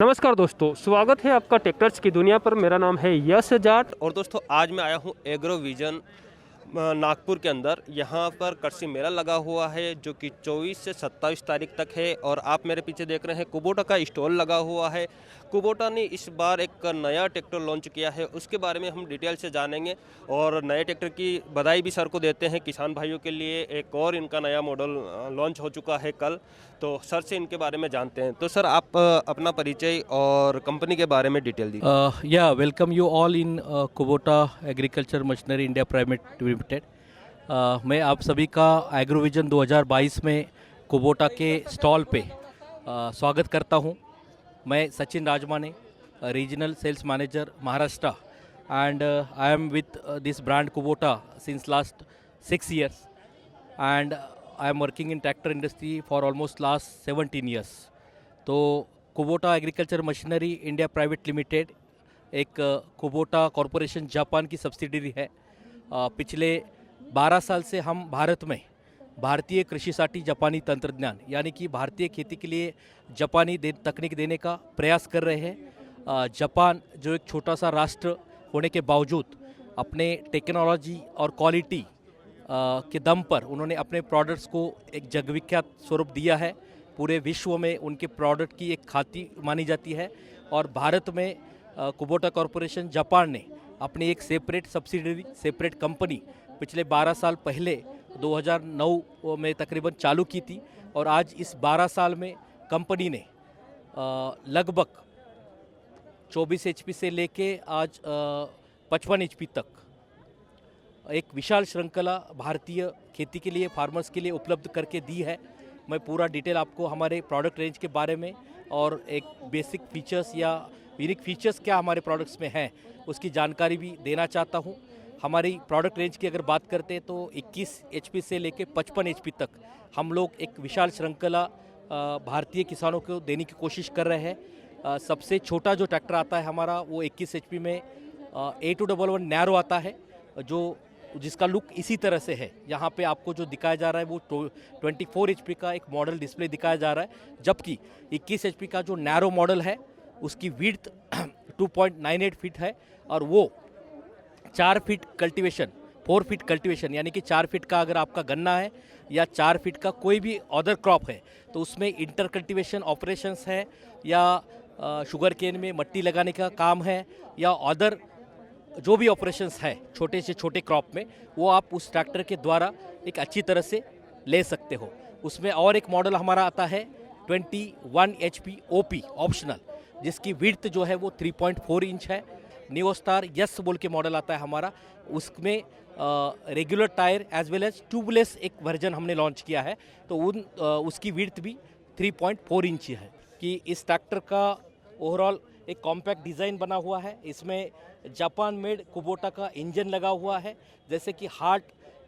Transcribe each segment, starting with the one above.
नमस्कार दोस्तों, स्वागत है आपका ट्रैक्टर्स की दुनिया पर। मेरा नाम है यश जाट और दोस्तों आज मैं आया हूँ एग्रो विजन नागपुर के अंदर। यहाँ पर कृषि मेला लगा हुआ है जो कि 24 से 27 तारीख तक है। और आप मेरे पीछे देख रहे हैं कुबोटा का स्टॉल लगा हुआ है। कुबोटा ने इस बार एक नया ट्रैक्टर लॉन्च किया है, उसके बारे में हम डिटेल से जानेंगे और नए ट्रैक्टर की बधाई भी सर को देते हैं। किसान भाइयों के लिए एक और इनका नया मॉडल लॉन्च हो चुका है कल, तो सर से इनके बारे में जानते हैं। तो सर आप अपना परिचय और कंपनी के बारे में डिटेल दीजिए। Welcome you all in Kubota agriculture machinery India private limited. मैं आप सभी का एग्रोविजन 2022 में कुबोटा के स्टॉल पे स्वागत करता हूं। मैं Sachin Rajmane, regional sales manager Maharashtra, and I am with this brand Kubota since last 6 years, and I am working in tractor industry for almost last 17 years. तो Kubota agriculture machinery India private limited एक Kubota corporation Japan की subsidiary है। पिछले 12 साल से हम भारत में भारतीय कृषिसाठी जापानी तंत्रज्ञान यानी कि भारतीय खेती के लिए जापानी तकनीक देने का प्रयास कर रहे हैं। जापान जो एक छोटा सा राष्ट्र होने के बावजूद अपने टेक्नोलॉजी और क्वालिटी के दम पर उन्होंने अपने प्रोडक्ट्स को एक जगविख्यात स्वरूप दिया है। पूरे विश्व में उनके प्रोडक्ट की एक ख्याति मानी जाती है और भारत में कुबोटा कॉरपोरेशन जापान ने अपनी एक सेपरेट सब्सिडरी, सेपरेट कंपनी पिछले 12 साल पहले 2009 में तकरीबन चालू की थी। और आज इस 12 साल में कंपनी ने लगभग 24 HP से लेके आज 55 HP तक एक विशाल श्रृंखला भारतीय खेती के लिए, फार्मर्स के लिए उपलब्ध करके दी है। मैं पूरा डिटेल आपको हमारे प्रोडक्ट रेंज के बारे में और एक बेसिक फीचर्स या यूनिक फीचर्स क्या हमारे प्रोडक्ट्स में हैं उसकी जानकारी भी देना चाहता हूं। हमारी प्रोडक्ट रेंज की अगर बात करते हैं तो 21 HP से लेकर 55 HP तक हम लोग एक विशाल श्रृंखला भारतीय किसानों को देने की कोशिश कर रहे हैं। सबसे छोटा जो ट्रैक्टर आता है हमारा वो 21 HP में A211 नैरो आता है, जिसका लुक इसी तरह से है। यहाँ पे आपको जो दिखाया जा रहा है वो 24 HP का एक मॉडल डिस्प्ले दिखाया जा रहा है, जबकि 21 HP का जो नैरो मॉडल है उसकी विड्थ 2.98 फीट है और वो 4 फीट कल्टीवेशन, 4 फीट कल्टीवेशन यानी कि 4 फीट का अगर आपका गन्ना है या 4 फीट का कोई भी अदर क्रॉप है तो उसमें इंटर कल्टीवेशन ऑपरेशंस है या शुगर केन में मट्टी लगाने का काम है या अदर जो भी ऑपरेशंस है छोटे से छोटे क्रॉप में, वो आप उस ट्रैक्टर के द्वारा एक अच्छी तरह से ले सकते हो। उसमें और एक मॉडल हमारा आता है 21 HP OP ऑप्शनल, जिसकी विड्थ जो है वो 3.4 इंच है। न्यू स्टार यस बोल के मॉडल आता है हमारा, उसमें regular tyre as well as tubeless एक वर्जन हमने लॉन्च किया है, तो उसकी विड्थ भी 3.4 इंच है। कि इस ट्रैक्टर का ओवरऑल एक कॉम्पैक्ट डिज़ाइन बना हुआ है। इसमें जापान मेड कुबोटा का इंजन लगा हुआ है। जैसे कि हार्ट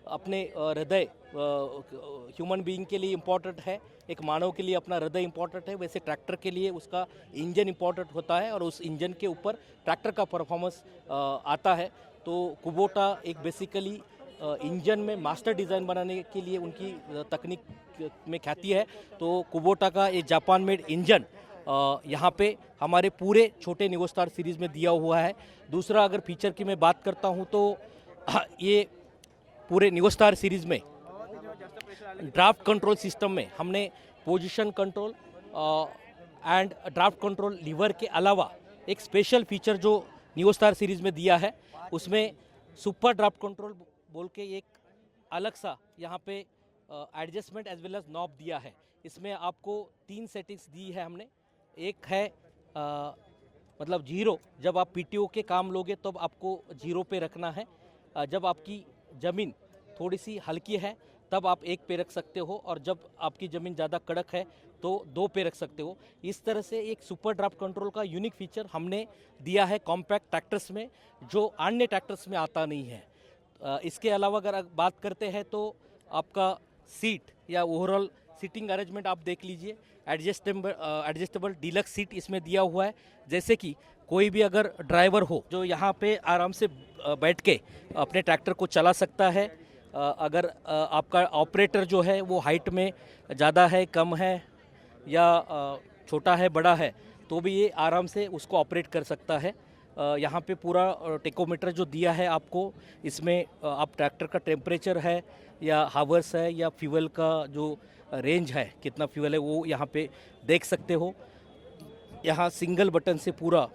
अपने हृदय ह्यूमन बीइंग के लिए इम्पॉर्टेंट है, एक मानव के लिए अपना हृदय इम्पॉर्टेंट है, वैसे ट्रैक्टर के लिए उसका इंजन इम्पॉर्टेंट होता है और उस इंजन के ऊपर ट्रैक्टर का परफॉर्मेंस आता है। तो कुबोटा एक बेसिकली इंजन में मास्टर डिज़ाइन बनाने के लिए उनकी तकनीक में ख्याति है। तो कुबोटा का ये जापान मेड इंजन यहाँ पे हमारे पूरे छोटे न्यू स्टार सीरीज़ में दिया हुआ है। दूसरा अगर फीचर की मैं बात करता हूँ तो ये पूरे न्यू स्टार सीरीज़ में ड्राफ्ट कंट्रोल सिस्टम में हमने position control and draft control lever के अलावा एक स्पेशल फीचर जो न्यू स्टार सीरीज़ में दिया है उसमें सुपर ड्राफ्ट कंट्रोल बोल के एक अलग सा यहाँ पे adjustment as well as knob दिया है। इसमें आपको 3 सेटिंग्स दी है हमने। एक है मतलब जीरो, जब आप पीटीओ के काम लोगे तब आपको जीरो पे रखना है। जब आपकी ज़मीन थोड़ी सी हल्की है तब आप 1 पे रख सकते हो, और जब आपकी ज़मीन ज़्यादा कड़क है तो 2 पे रख सकते हो। इस तरह से एक सुपर ड्राफ्ट कंट्रोल का यूनिक फीचर हमने दिया है कॉम्पैक्ट ट्रैक्टर्स में, जो अन्य ट्रैक्टर्स में आता नहीं है। इसके अलावा अगर बात करते हैं तो आपका सीट या ओवरऑल सीटिंग अरेंजमेंट आप देख लीजिए। एडजस्टेबल डीलक्स सीट इसमें दिया हुआ है। जैसे कि कोई भी अगर ड्राइवर हो जो यहाँ पे आराम से बैठ के अपने ट्रैक्टर को चला सकता है। अगर आपका ऑपरेटर जो है वो हाइट में ज़्यादा है, कम है या छोटा है, बड़ा है, तो भी ये आराम से उसको ऑपरेट कर सकता है। यहाँ पे पूरा टेकोमीटर जो दिया है आपको, इसमें आप ट्रैक्टर का टेम्परेचर है या हावर्स है या फ्यूल का जो रेंज है, कितना फ्यूल है, वो यहाँ पे देख सकते हो। यहाँ सिंगल बटन से पूरा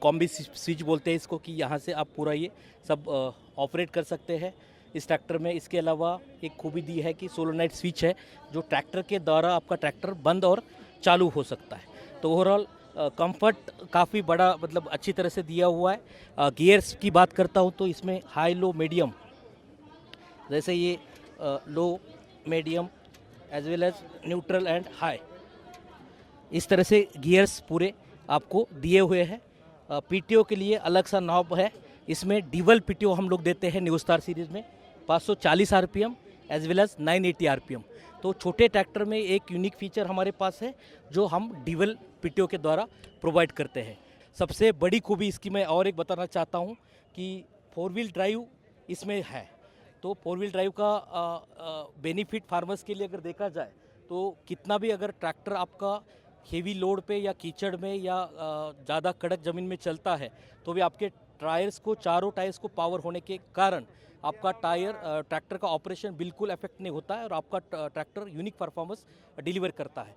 कॉम्बी स्विच बोलते हैं इसको, कि यहाँ से आप पूरा ये सब ऑपरेट कर सकते हैं इस ट्रैक्टर में। इसके अलावा एक खूबी दी है कि सोलोनाइट स्विच है, जो ट्रैक्टर के द्वारा आपका ट्रैक्टर बंद और चालू हो सकता है। तो ओवरऑल कंफर्ट काफ़ी बड़ा, मतलब अच्छी तरह से दिया हुआ है। गियर्स की बात करता हूँ तो इसमें हाई, लो, मीडियम, जैसे ये low, medium as well as neutral and high, इस तरह से गियर्स पूरे आपको दिए हुए हैं। पीटीओ के लिए अलग सा नॉब है, इसमें डिवल पीटीओ हम लोग देते हैं न्यू स्टार सीरीज़ में 540 RPM as well as 980 RPM. तो छोटे ट्रैक्टर में एक यूनिक फीचर हमारे पास है जो हम डिवल पीटीओ के द्वारा प्रोवाइड करते हैं। सबसे बड़ी खूबी इसकी मैं और एक बताना चाहता हूँ कि 4 व्हील ड्राइव इसमें है। तो 4 व्हील ड्राइव का बेनिफिट फार्मर्स के लिए अगर देखा जाए तो कितना भी अगर ट्रैक्टर आपका हेवी लोड पे या कीचड़ में या ज़्यादा कड़क ज़मीन में चलता है, तो भी आपके टायर्स को, चारों टायर्स को पावर होने के कारण आपका ट्रैक्टर का ऑपरेशन बिल्कुल इफेक्ट नहीं होता है और आपका ट्रैक्टर यूनिक परफॉर्मेंस डिलीवर करता है।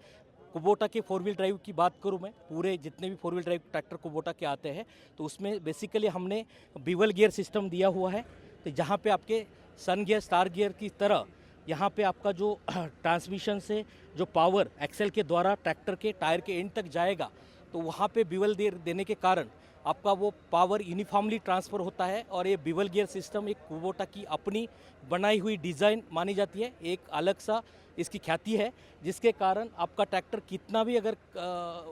कुबोटा के 4 व्हील ड्राइव की बात करूं मैं, पूरे जितने भी 4 व्हील ड्राइव ट्रैक्टर कुबोटा के आते हैं तो उसमें बेसिकली हमने बिवल गियर सिस्टम दिया हुआ है। तो जहाँ पे आपके सन गियर, स्टार गियर की तरह यहाँ पे आपका जो ट्रांसमिशन से जो पावर एक्सेल के द्वारा ट्रैक्टर के टायर के एंड तक जाएगा, तो वहाँ पे बिवल देने के कारण आपका वो पावर यूनिफॉर्मली ट्रांसफ़र होता है। और ये बिवल गियर सिस्टम एक कुबोटा की अपनी बनाई हुई डिज़ाइन मानी जाती है, एक अलग सा इसकी ख्याति है, जिसके कारण आपका ट्रैक्टर कितना भी अगर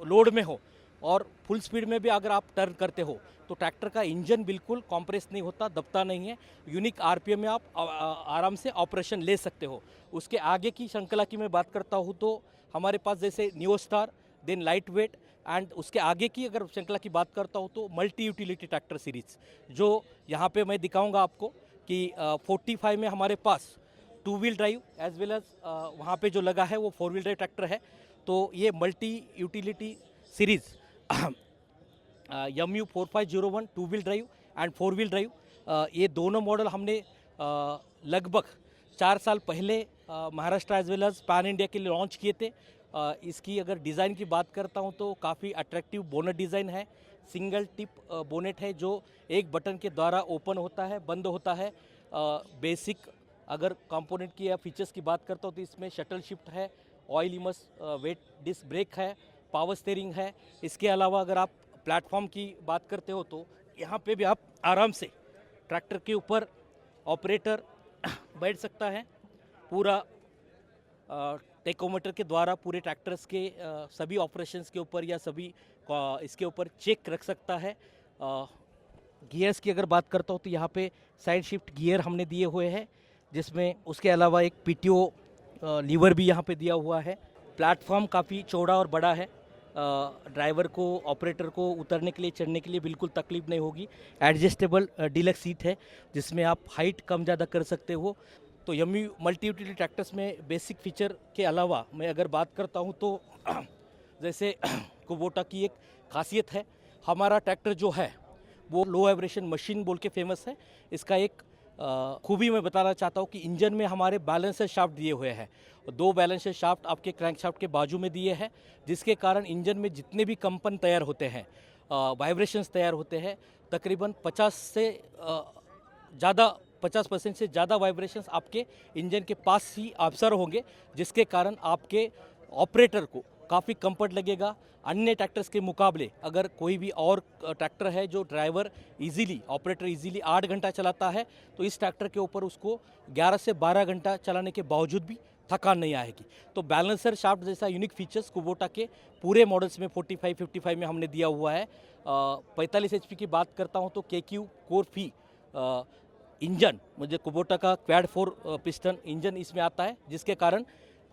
लोड में हो और फुल स्पीड में भी अगर आप टर्न करते हो तो ट्रैक्टर का इंजन बिल्कुल कॉम्प्रेस नहीं होता, दबता नहीं है। यूनिक आरपीएम में आप आराम से ऑपरेशन ले सकते हो। उसके आगे की श्रृंखला की मैं बात करता हूँ तो हमारे पास जैसे new star, then light weight, and उसके आगे की अगर श्रृंखला की बात करता हूँ तो मल्टी यूटिलिटी ट्रैक्टर सीरीज, जो यहाँ पे मैं दिखाऊंगा आपको कि 45 में हमारे पास 2 wheel drive as well as वहाँ पे जो लगा है वो 4 व्हील ड्राइव ट्रैक्टर है। तो ये multi utility series MU4501 2 wheel drive and 4 wheel drive, ये दोनों मॉडल हमने लगभग 4 साल पहले Maharashtra as well as pan India के लिए लॉन्च किए थे। इसकी अगर डिज़ाइन की बात करता हूँ तो काफ़ी अट्रैक्टिव बोनेट डिज़ाइन है। सिंगल टिप बोनेट है जो एक बटन के द्वारा ओपन होता है, बंद होता है। बेसिक अगर कंपोनेंट की या फीचर्स की बात करता हूँ तो इसमें शटल शिफ्ट है, oil immerse wet disc brake है, पावर स्टीयरिंग है। इसके अलावा अगर आप प्लेटफॉर्म की बात करते हो तो यहाँ पे भी आप आराम से ट्रैक्टर के ऊपर ऑपरेटर बैठ सकता है। पूरा टेकोमीटर के द्वारा पूरे ट्रैक्टर्स के सभी ऑपरेशंस के ऊपर या सभी इसके ऊपर चेक रख सकता है। गियर्स की अगर बात करता हूँ तो यहाँ पे साइड शिफ्ट गियर हमने दिए हुए हैं, जिसमें उसके अलावा एक पीटीओ लीवर भी यहाँ पे दिया हुआ है। प्लेटफॉर्म काफ़ी चौड़ा और बड़ा है, ड्राइवर को, ऑपरेटर को उतरने के लिए, चढ़ने के लिए बिल्कुल तकलीफ नहीं होगी। एडजस्टेबल डीलक्स सीट है जिसमें आप हाइट कम ज़्यादा कर सकते हो। तो यमी मल्टी यूटिलिटी ट्रैक्टर्स में बेसिक फीचर के अलावा मैं अगर बात करता हूँ तो जैसे कुबोटा की एक खासियत है, हमारा ट्रैक्टर जो है वो लो वाइब्रेशन मशीन बोल के फेमस है। इसका एक खूबी मैं बताना चाहता हूँ कि इंजन में हमारे बैलेंसर शाफ्ट दिए हुए हैं। 2 बैलेंसर शाफ्ट आपके क्रैंक शाफ्ट के बाजू में दिए हैं, जिसके कारण इंजन में जितने भी कंपन तैयार होते हैं, वाइब्रेशंस तैयार होते हैं, तकरीबन 50% से ज़्यादा वाइब्रेशंस आपके इंजन के पास ही ऑब्जर्व होंगे, जिसके कारण आपके ऑपरेटर को काफ़ी कंफर्ट लगेगा। अन्य ट्रैक्टर्स के मुकाबले अगर कोई भी और ट्रैक्टर है जो ड्राइवर ऑपरेटर इजीली 8 घंटा चलाता है, तो इस ट्रैक्टर के ऊपर उसको 11 से 12 घंटा चलाने के बावजूद भी थकान नहीं आएगी। तो बैलेंसर शाफ्ट जैसा यूनिक फीचर्स कुबोटा के पूरे मॉडल्स में 45, 55 में हमने दिया हुआ है। 45 HP की बात करता हूँ तो KQ कोर फी इंजन, मुझे कुबोटा का क्वाड 4 पिस्टन इंजन इसमें आता है, जिसके कारण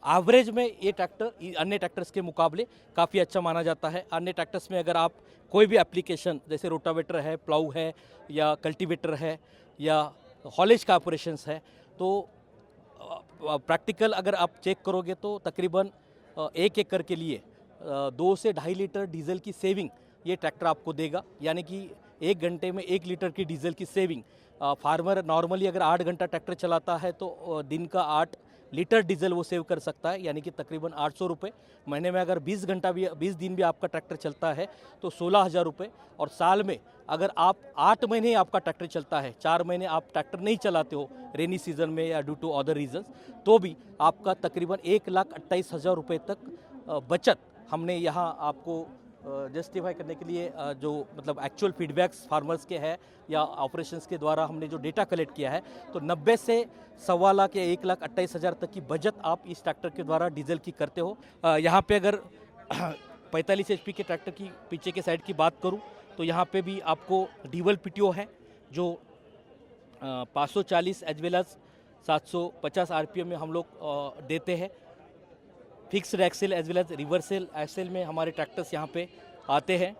एवरेज में ये ट्रैक्टर अन्य ट्रैक्टर्स के मुकाबले काफ़ी अच्छा माना जाता है। अन्य ट्रैक्टर्स में अगर आप कोई भी एप्लीकेशन जैसे रोटावेटर है, प्लाऊ है या कल्टीवेटर है या हॉलेज का ऑपरेशंस है, तो प्रैक्टिकल अगर आप चेक करोगे तो तकरीबन 1 एकड़ के लिए 2 से 2.5 लीटर डीजल की सेविंग ये ट्रैक्टर आपको देगा, यानी कि 1 घंटे में 1 लीटर की डीजल की सेविंग। फार्मर नॉर्मली अगर 8 घंटा ट्रैक्टर चलाता है तो दिन का 8 लीटर डीजल वो सेव कर सकता है, यानी कि तकरीबन 800 रुपये। महीने में अगर 20 दिन भी आपका ट्रैक्टर चलता है तो 16,000 रुपये। और साल में अगर आप 8 महीने आपका ट्रैक्टर चलता है, 4 महीने आप ट्रैक्टर नहीं चलाते हो रेनी सीजन में या ड्यू टू अदर रीजंस, तो भी आपका तकरीबन 1,28,000 रुपये तक बचत हमने यहाँ आपको जस्टिफाई करने के लिए जो मतलब एक्चुअल फीडबैक्स फार्मर्स के हैं या ऑपरेशंस के द्वारा हमने जो डेटा कलेक्ट किया है, तो 90 से 1.25 लाख या 1,28,000 तक की बचत आप इस ट्रैक्टर के द्वारा डीजल की करते हो। यहाँ पे अगर 45 HP के ट्रैक्टर की पीछे के साइड की बात करूँ तो यहाँ पे भी आपको ड्यूल पीटीओ है जो 540 एज वेल एज 750 RPM में हम लोग देते हैं। Fixed axle as well as reversal axle में हमारे ट्रैक्टर्स यहाँ पे आते हैं।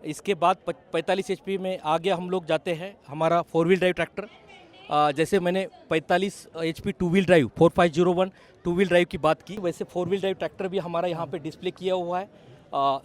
इसके बाद 45 HP में आगे हम लोग जाते हैं हमारा 4 व्हील ड्राइव ट्रैक्टर। जैसे मैंने 45 HP 2 wheel drive 4501 2 wheel drive की बात की, वैसे 4 व्हील ड्राइव ट्रैक्टर भी हमारा यहाँ पे डिस्प्ले किया हुआ है।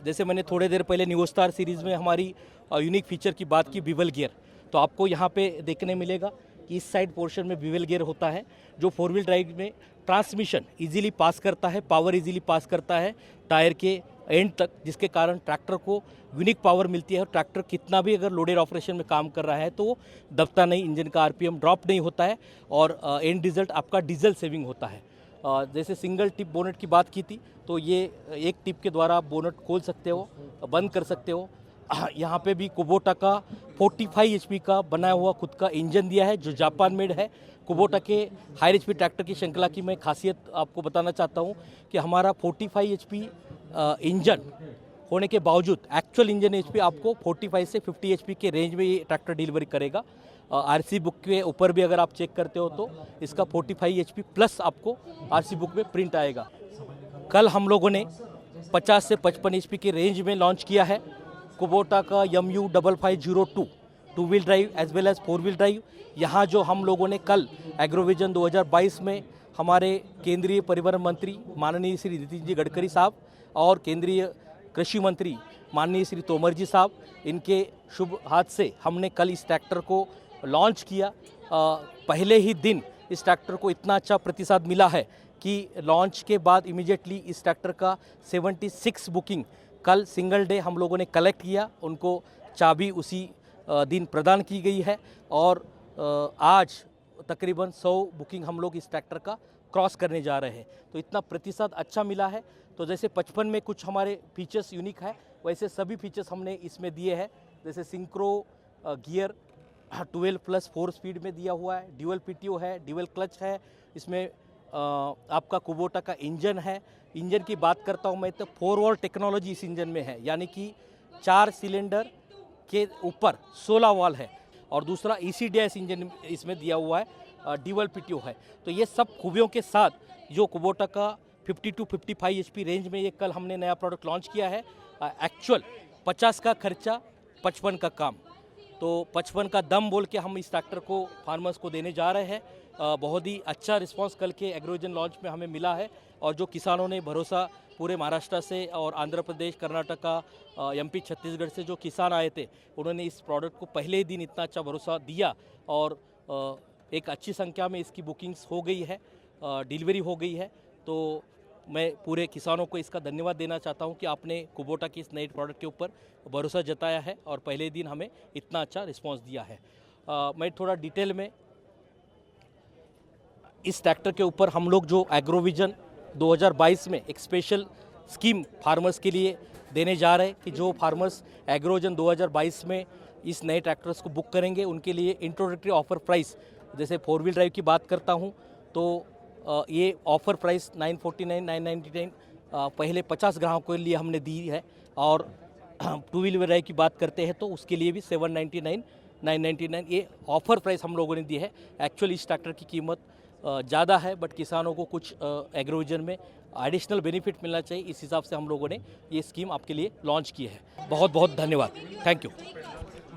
जैसे मैंने थोड़े देर पहले न्यू स्टार सीरीज़ में हमारी यूनिक फीचर की बात की बिवल गियर, तो आपको यहाँ पे देखने मिलेगा कि इस साइड पोर्शन में बिवल गियर होता है जो 4 व्हील ड्राइव में ट्रांसमिशन इजीली पास करता है, पावर इजीली पास करता है टायर के एंड तक, जिसके कारण ट्रैक्टर को यूनिक पावर मिलती है। और ट्रैक्टर कितना भी अगर लोडेड ऑपरेशन में काम कर रहा है तो वो दबता नहीं, इंजन का RPM ड्रॉप नहीं होता है और एंड रिजल्ट आपका डीजल सेविंग होता है। जैसे सिंगल टिप बोनेट की बात की थी, तो ये एक टिप के द्वारा आप बोनेट खोल सकते हो, बंद कर सकते हो। यहाँ पे भी कुबोटा का 45 HP का बनाया हुआ खुद का इंजन दिया है जो जापान मेड है। कुबोटा के हाई HP ट्रैक्टर की श्रृंखला की मैं खासियत आपको बताना चाहता हूँ कि हमारा 45 HP इंजन होने के बावजूद एक्चुअल इंजन HP आपको 45 से 50 HP के रेंज में ये ट्रैक्टर डिलीवरी करेगा। RC बुक के ऊपर भी अगर आप चेक करते हो तो इसका 45 HP प्लस आपको RC बुक में प्रिंट आएगा। कल हम लोगों ने 50 से 55 HP के रेंज में लॉन्च किया है कुबोटा का MU5502 2 wheel drive as well as 4 wheel drive. यहाँ जो हम लोगों ने कल एग्रोविजन 2022 में हमारे केंद्रीय परिवहन मंत्री माननीय श्री नितिन जी गडकरी साहब और केंद्रीय कृषि मंत्री माननीय श्री तोमर जी साहब, इनके शुभ हाथ से हमने कल इस ट्रैक्टर को लॉन्च किया। पहले ही दिन इस ट्रैक्टर को इतना अच्छा प्रतिसाद मिला है कि लॉन्च के बाद इमीडिएटली इस ट्रैक्टर का 76 बुकिंग कल सिंगल डे हम लोगों ने कलेक्ट किया, उनको चाबी उसी दिन प्रदान की गई है और आज तकरीबन 100 बुकिंग हम लोग इस ट्रैक्टर का क्रॉस करने जा रहे हैं। तो इतना प्रतिसाद अच्छा मिला है। तो जैसे 55 में कुछ हमारे फीचर्स यूनिक है, वैसे सभी फीचर्स हमने इसमें दिए हैं। जैसे सिंक्रो गियर 12+4 स्पीड में दिया हुआ है, ड्यूल पीटीओ है, ड्यूल क्लच है, इसमें आपका कुबोटा का इंजन है। इंजन की बात करता हूँ मैं तो 4 वॉल्व टेक्नोलॉजी इस इंजन में है, यानी कि 4 सिलेंडर के ऊपर 16 वाल्व है और दूसरा ECDS इंजन इसमें दिया हुआ है, ड्यूल पीटीओ है। तो ये सब खूबियों के साथ जो कुबोटा का 50 to 55 HP रेंज में ये कल हमने नया प्रोडक्ट लॉन्च किया है। एक्चुअल 50 का खर्चा 55 का काम, तो 55 का दम बोल के हम इस ट्रैक्टर को फार्मर्स को देने जा रहे हैं। बहुत ही अच्छा रिस्पांस कल के एग्रोविजन लॉन्च में हमें मिला है और जो किसानों ने भरोसा पूरे महाराष्ट्र से और आंध्र प्रदेश, कर्नाटका, MP, छत्तीसगढ़ से जो किसान आए थे, उन्होंने इस प्रोडक्ट को पहले ही दिन इतना अच्छा भरोसा दिया और एक अच्छी संख्या में इसकी बुकिंग्स हो गई है, डिलीवरी हो गई है। तो मैं पूरे किसानों को इसका धन्यवाद देना चाहता हूं कि आपने कुबोटा की इस नए प्रोडक्ट के ऊपर भरोसा जताया है और पहले दिन हमें इतना अच्छा रिस्पांस दिया है। मैं थोड़ा डिटेल में इस ट्रैक्टर के ऊपर हम लोग जो एग्रोविजन 2022 में एक स्पेशल स्कीम फार्मर्स के लिए देने जा रहे हैं कि जो फार्मर्स एग्रोविजन 2022 में इस नए ट्रैक्टर्स को बुक करेंगे उनके लिए इंट्रोडक्टरी ऑफर प्राइस, जैसे 4 व्हील ड्राइव की बात करता हूं तो ये ऑफ़र प्राइस 949, 999 पहले 50 ग्राहकों के लिए हमने दी है और 2 व्हील ड्राइव की बात करते हैं तो उसके लिए भी 799, 999 ये ऑफ़र प्राइस हम लोगों ने दी है। एक्चुअली इस ट्रैक्टर की कीमत ज़्यादा है बट किसानों को कुछ एग्रोविजन में एडिशनल बेनिफिट मिलना चाहिए, इस हिसाब से हम लोगों ने ये स्कीम आपके लिए लॉन्च की है। बहुत बहुत धन्यवाद, थैंक यू।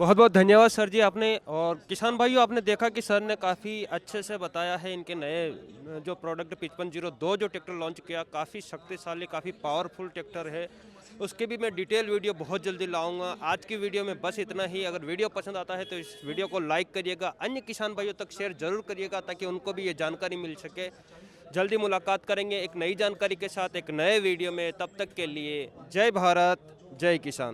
बहुत बहुत धन्यवाद सर जी आपने। और किसान भाइयों, आपने देखा कि सर ने काफ़ी अच्छे से बताया है इनके नए जो प्रोडक्ट 5502 जो ट्रैक्टर लॉन्च किया, काफ़ी शक्तिशाली, काफ़ी पावरफुल ट्रैक्टर है। उसके भी मैं डिटेल वीडियो बहुत जल्दी लाऊंगा। आज की वीडियो में बस इतना ही। अगर वीडियो पसंद आता है तो इस वीडियो को लाइक करिएगा, अन्य किसान भाइयों तक शेयर जरूर करिएगा ताकि उनको भी ये जानकारी मिल सके। जल्दी मुलाकात करेंगे एक नई जानकारी के साथ एक नए वीडियो में। तब तक के लिए जय भारत, जय किसान।